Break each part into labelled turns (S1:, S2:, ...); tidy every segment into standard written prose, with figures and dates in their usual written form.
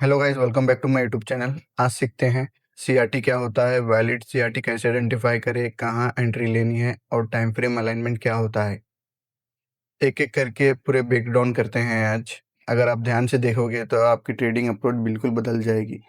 S1: Hello guys, welcome back to my YouTube channel. आज सीखते हैं सीआरटी क्या होता है, वैलिड सीआरटी कैसे आइडेंटिफाई करें, कहाँ एंट्री लेनी है और टाइम फ्रेम अलाइनमेंट क्या होता है। एक एक करके पूरे ब्रेक डाउन करते हैं आज। अगर आप ध्यान से देखोगे तो आपकी ट्रेडिंग अप्रोच बिल्कुल बदल जाएगी।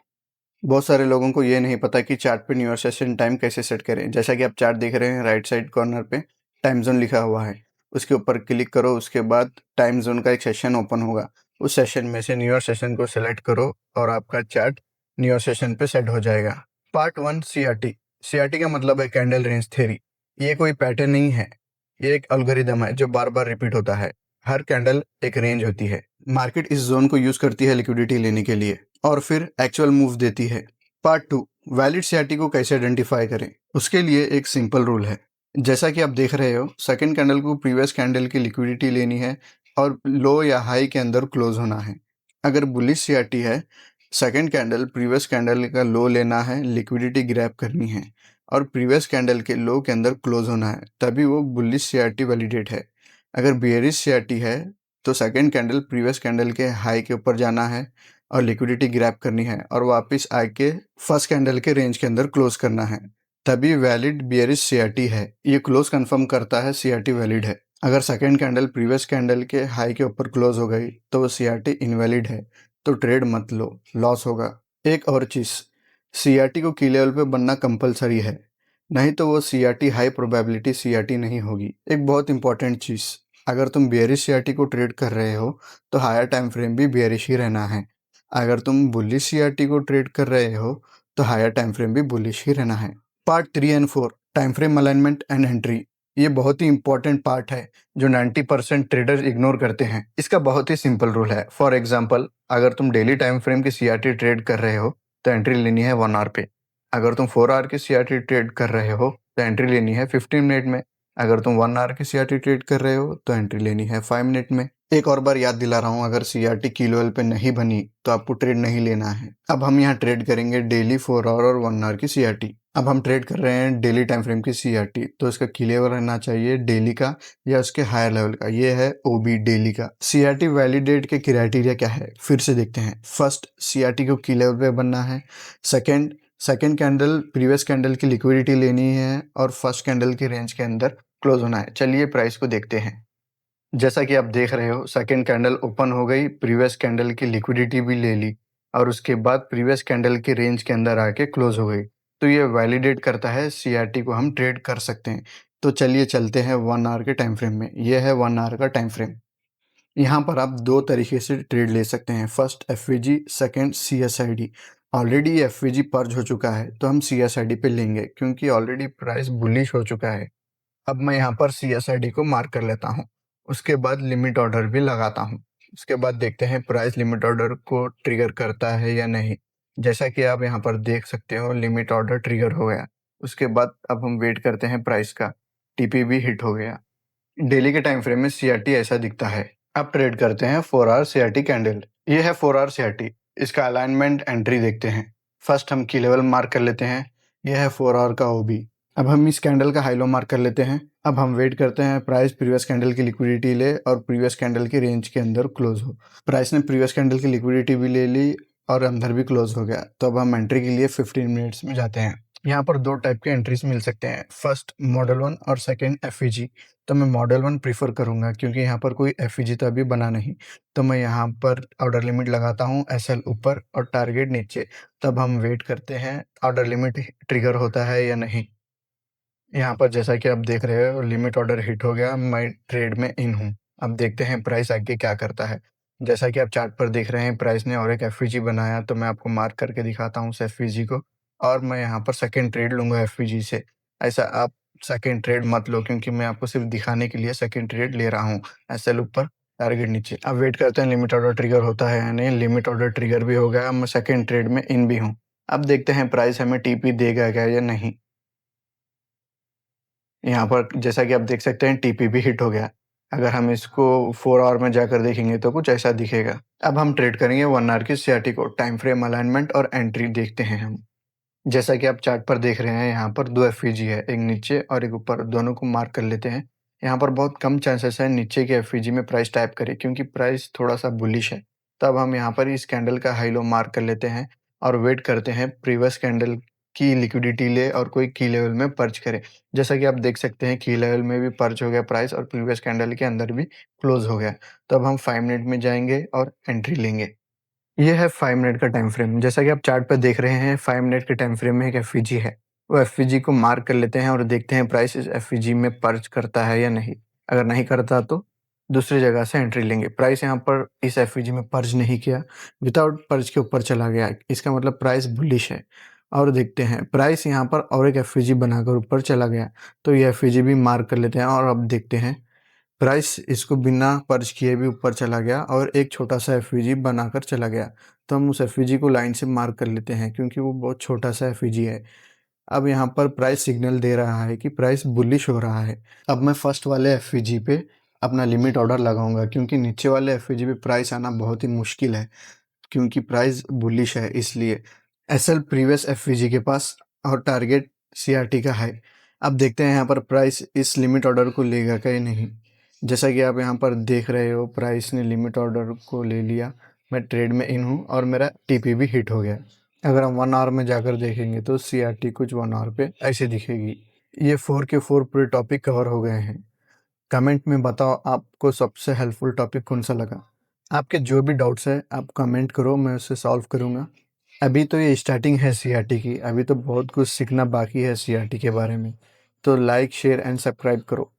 S1: बहुत सारे लोगों को ये नहीं पता कि चार्ट पे न्यू सेशन टाइम कैसे सेट करें। जैसा कि आप चार्ट देख रहे हैं, राइट साइड कॉर्नर पे टाइम जोन लिखा हुआ है। उसके ऊपर क्लिक करो, उसके बाद टाइम जोन का एक सेशन ओपन होगा। उस सेशन में से न्यू सेशन को सिलेक्ट करो और आपका चार्ट न्यू सेशन पे सेट हो जाएगा। Part 1, CRT. सीआरटी का मतलब है कैंडल रेंज थ्योरी। ये कोई पैटर्न नहीं है, ये एक एल्गोरिदम है जो बार बार रिपीट होता है। हर कैंडल एक रेंज होती है। मार्केट इस जोन को यूज करती है लिक्विडिटी लेने के लिए और फिर एक्चुअल मूव देती है। पार्ट 2, वैलिड सीआरटी को कैसे आइडेंटिफाई करें। उसके लिए एक सिंपल रूल है। जैसा कि आप देख रहे हो, सेकंड कैंडल को प्रीवियस कैंडल की लिक्विडिटी लेनी है और लो या हाई के अंदर क्लोज होना है। अगर बुलिश सीआरटी है, सेकंड कैंडल प्रीवियस कैंडल का लो लेना है, लिक्विडिटी ग्रैब करनी है और प्रीवियस कैंडल के लो के अंदर क्लोज होना है, तभी वो बुलिश सीआरटी वैलिडेट है। अगर बेयरिश सीआरटी है तो सेकंड कैंडल प्रीवियस कैंडल के हाई के ऊपर जाना है और लिक्विडिटी ग्रैब करनी है और वापस आके फर्स्ट कैंडल के रेंज के अंदर क्लोज करना है, तभी वैलिड बियरिश सीआरटी है। ये क्लोज कंफर्म करता है सीआरटी वैलिड है। अगर सेकंड कैंडल प्रीवियस कैंडल के हाई के ऊपर क्लोज हो गई तो वो सीआरटी इनवैलिड है, तो ट्रेड मत लो, लॉस होगा। एक और चीज, सीआरटी को की लेवल पे बनना कंपलसरी है, नहीं तो वो सीआरटी हाई प्रोबेबिलिटी सीआरटी नहीं होगी। एक बहुत इंपॉर्टेंट चीज, अगर तुम बियरिश सीआरटी को ट्रेड कर रहे हो तो हायर टाइम फ्रेम भी बियरिश ही रहना है। अगर तुम बुलिश सीआरटी को ट्रेड कर रहे हो तो हायर टाइम फ्रेम भी बुलिश ही रहना है। Part 3 and 4, time frame alignment and entry. ये बहुत ही इंपॉर्टेंट पार्ट है जो 90% ट्रेडर्स इग्नोर करते हैं। इसका बहुत ही सिंपल रूल है। फॉर एग्जांपल, अगर तुम डेली टाइम फ्रेम की सीआरटी ट्रेड कर रहे हो तो एंट्री लेनी है 1 आवर पे। अगर तुम 4 आवर की सीआरटी ट्रेड कर रहे हो तो एंट्री लेनी है 15 मिनट में। अगर तुम 1 आवर की सीआरटी ट्रेड कर रहे हो तो एंट्री लेनी है 5 मिनट में। एक और बार याद दिला रहा हूँ, अगर सीआरटी की लेवल पे नहीं बनी तो आपको ट्रेड नहीं लेना है। अब हम यहाँ ट्रेड करेंगे डेली 4 आवर और 1 आवर की सीआरटी। अब हम ट्रेड कर रहे हैं डेली टाइम फ्रेम की सीआरटी, तो इसका की लेवल रहना चाहिए डेली का या उसके हायर लेवल का। ये है ओबी डेली का। सीआरटी वैलिडेट के क्राइटेरिया क्या है, फिर से देखते हैं। फर्स्ट, सीआरटी को की लेवल पे बनना है। सेकेंड कैंडल प्रीवियस कैंडल की लिक्विडिटी लेनी है और फर्स्ट कैंडल की रेंज के अंदर क्लोज होना है। चलिए प्राइस को देखते हैं। जैसा कि आप देख रहे हो, सेकेंड कैंडल ओपन हो गई, प्रीवियस कैंडल की लिक्विडिटी भी ले ली और उसके बाद प्रीवियस कैंडल की रेंज के अंदर आके क्लोज हो गई, तो ये वैलिडेट करता है सीआरटी को हम ट्रेड कर सकते हैं। तो चलिए चलते हैं 1 आवर के टाइम फ्रेम में। ये है 1 आवर का टाइम फ्रेम। यहाँ पर आप दो तरीके से ट्रेड ले सकते हैं। First FVG, second CSID. Already FVG purge हो चुका है तो हम सीएसआईडी पे लेंगे क्योंकि ऑलरेडी प्राइस बुलिश हो चुका है। अब मैं यहाँ पर सीएसआईडी को मार्क कर लेता हूँ। उसके बाद लिमिट ऑर्डर भी लगाता हूँ। उसके बाद देखते हैं प्राइस लिमिट ऑर्डर को ट्रिगर करता है या नहीं। जैसा कि आप यहाँ पर देख सकते हो, लिमिट ऑर्डर ट्रिगर हो गया। उसके बाद अब हम वेट करते हैं प्राइस का। टीपी भी हिट हो गया। डेली के टाइम फ्रेम में सीआरटी ऐसा दिखता है। अब ट्रेड करते हैं 4 आवर सीआरटी कैंडल। ये है 4 आवर सीआरटी। इसका अलाइनमेंट एंट्री देखते हैं। फर्स्ट हम की लेवल मार्क कर लेते हैं। यह है 4 आवर का ओबी। अब हम इस कैंडल का हाई लो मार्क कर लेते हैं। अब हम वेट करते हैं प्राइस प्रीवियस कैंडल की लिक्विडिटी ले और प्रीवियस कैंडल की रेंज के अंदर क्लोज हो। प्राइस ने प्रीवियस कैंडल की लिक्विडिटी भी ले ली और अंदर भी क्लोज हो गया, तो अब हम एंट्री के लिए 15 मिनट्स में जाते हैं। यहाँ पर दो टाइप के एंट्रीज मिल सकते हैं। फर्स्ट मॉडल 1 और सेकंड एफईजी। तो मैं मॉडल 1 प्रीफर करूंगा क्योंकि यहाँ पर कोई एफईजी तो अभी बना नहीं। तो मैं यहाँ पर ऑर्डर लिमिट लगाता हूँ, एसएल ऊपर और टारगेट नीचे। तब हम वेट करते हैं ऑर्डर लिमिट ट्रिगर होता है या नहीं। यहाँ पर जैसा कि आप देख रहे हो, लिमिट ऑर्डर हिट हो गया, मैं ट्रेड में इन हूँ। अब देखते हैं प्राइस आगे क्या करता है। जैसा कि आप चार्ट पर देख रहे हैं, प्राइस ने और एक एफवीजी बनाया, तो मैं आपको मार्क करके दिखाता हूँ उस एफवीजी को और मैं यहाँ पर सेकंड ट्रेड लूंगा एफवीजी से। ऐसा आप सेकंड ट्रेड मत लो क्योंकि मैं आपको सिर्फ दिखाने के लिए सेकंड ट्रेड ले रहा हूँ। एसएल ऊपर, टारगेट नीचे। अब वेट करते हैं लिमिट ऑर्डर ट्रिगर होता है या नहीं। लिमिट ऑर्डर ट्रिगर भी हो गया। अब मैं सेकंड ट्रेड में इन भी हूँ। अब देखते हैं प्राइस हमें टीपी देगा क्या या नहीं। यहाँ पर जैसा कि आप देख सकते हैं, टीपी भी हिट हो गया। अगर हम इसको 4 आवर में जाकर देखेंगे तो कुछ ऐसा दिखेगा। अब हम ट्रेड करेंगे 1 आवर की सीआरटी को। टाइम फ्रेम अलाइनमेंट और एंट्री देखते हैं हम। जैसा कि आप चार्ट पर देख रहे हैं, यहाँ पर 2 एफवीजी है, एक नीचे और एक ऊपर। दोनों को मार्क कर लेते हैं। यहाँ पर बहुत कम चांसेस है नीचे के एफवीजी में प्राइस टैप करे क्योंकि प्राइस थोड़ा सा बुलिश है। तब हम यहाँ पर इस कैंडल का हाई लो मार्क कर लेते हैं और वेट करते हैं प्रीवियस कैंडल की लिक्विडिटी ले और कोई की लेवल में पर्च करे। जैसा कि आप देख सकते हैं की लेवल में भी पर्च हो गया प्राइस और प्रीवियस कैंडल के अंदर भी क्लोज हो गया। तो अब हम 5 मिनट में जाएँगे और एंट्री लेंगे। ये है 5 मिनट का टाइम फ्रेम। जैसा कि आप चार्ट पे देख रहे हैं 5 मिनट के टाइम फ्रेम में एक एफवीजी है। वो एफवीजी को मार्क कर लेते हैं और देखते हैं प्राइस इस एफवीजी में पर्च करता है या नहीं। अगर नहीं करता तो दूसरी जगह से एंट्री लेंगे। प्राइस यहाँ पर इस एफवीजी में पर्च नहीं किया, विदाउट पर्च के ऊपर चला गया। इसका मतलब प्राइस बुलिश है। और देखते हैं प्राइस यहाँ पर और एक एफवीजी बनाकर ऊपर चला गया। तो ये एफवीजी भी मार्क कर लेते हैं और अब देखते हैं प्राइस इसको बिना पर्च किए भी ऊपर चला गया और एक छोटा-सा एफवीजी बनाकर चला गया। तो हम उस एफवीजी को लाइन से मार्क कर लेते हैं क्योंकि वो बहुत छोटा-सा एफवीजी है। अब यहाँ पर प्राइस सिग्नल दे रहा है कि प्राइस बुलिश हो रहा है। अब मैं फर्स्ट वाले एफवीजी पे अपना लिमिट ऑर्डर लगाऊँगा क्योंकि नीचे वाले एफवीजी पे प्राइस आना बहुत ही मुश्किल है क्योंकि प्राइस बुलिश है इसलिए। एसएल प्रीवियस एफवीजी के पास और टारगेट सीआरटी का है। अब देखते हैं यहाँ पर प्राइस इस लिमिट ऑर्डर को लेगा क्या या नहीं। जैसा कि आप यहाँ पर देख रहे हो प्राइस ने लिमिट ऑर्डर को ले लिया। मैं ट्रेड में इन हूँ और मेरा टीपी भी हिट हो गया। अगर हम 1 आवर में जाकर देखेंगे तो सीआरटी कुछ 1 आवर पे ऐसे दिखेगी। ये 4 के 4 पूरे टॉपिक कवर हो गए हैं। कमेंट में बताओ आपको सबसे हेल्पफुल टॉपिक कौन-सा लगा? आपके जो भी डाउट्स हैं आप कमेंट करो, मैं उसे सॉल्व करूँगा। अभी तो ये स्टार्टिंग है सीआरटी की, अभी तो बहुत कुछ सीखना बाकी है सीआरटी के बारे में। तो लाइक, शेयर एंड सब्सक्राइब करो।